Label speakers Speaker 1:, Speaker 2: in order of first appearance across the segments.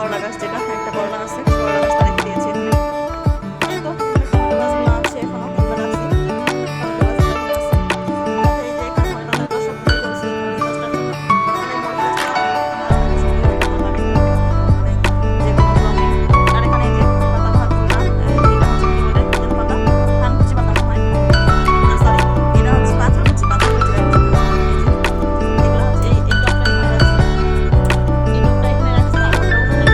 Speaker 1: করলা গাছ, যেটা একটা করলা আছে, করলা গাছটা রেখে দিয়েছি। এই তো গাছগুলো আছে এখনো, এগুলো রাখছি। টমেটো গাছ এখনো আছে। তারপরে এই যে এখানে ধনে পাতাগুলো সব তুলে ফেলছি, মরিচ গাছটা মানে মরিচ গাছটা আমার সব তুলে ফেলতে লাগাইতে হবে, মানে যে কোনো ক্রমে। আর এখানে এই যে পাতাবাহারগুলো, এটা হচ্ছে কি বলে, পুদিনা পাতা, থানকুচি পাতা মনে হয়, না সরি, এটা হচ্ছে পাথরকুচি, পাথরকুচি রাখছি। এগুলো হচ্ছে এই টবটা এখানে রাখছি, এই টবটা এখানে রাখছি, আর ওটা ওখানে,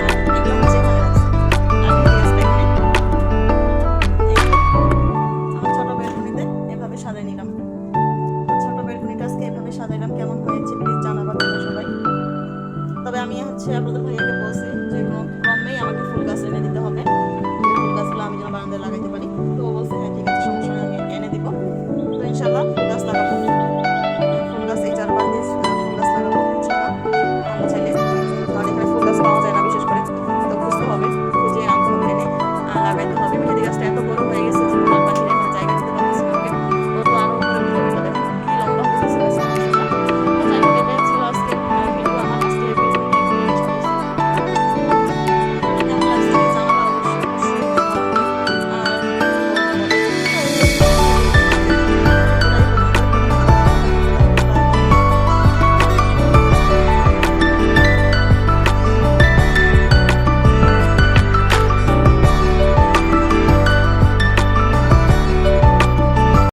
Speaker 1: আর এগুলো হচ্ছে এখানে রাখছি, আর মেহেদি গাছটা এখানে। এই তো আমার ছোট বেলকনিতে এভাবে সাজিয়ে নিলাম। ছোট বেলকনিটা আজকে এভাবে সাজাইলাম, কেমন হয়েছে প্লিজ জানাবা তোমরা সবাই। তবে আমি হচ্ছে আপনাদের ভাইয়াকে বলছি যে কোনো ক্রমেই আমাকে ফুল গাছ এনে দিতে হবে, যে ফুল গাছগুলো আমি যেন বারান্দায় লাগাইতে পারি। তো ও বলছে হ্যাঁ ঠিক আছে, সমস্যা নেই, আমি এনে দিব। তো ইনশাল্লাহ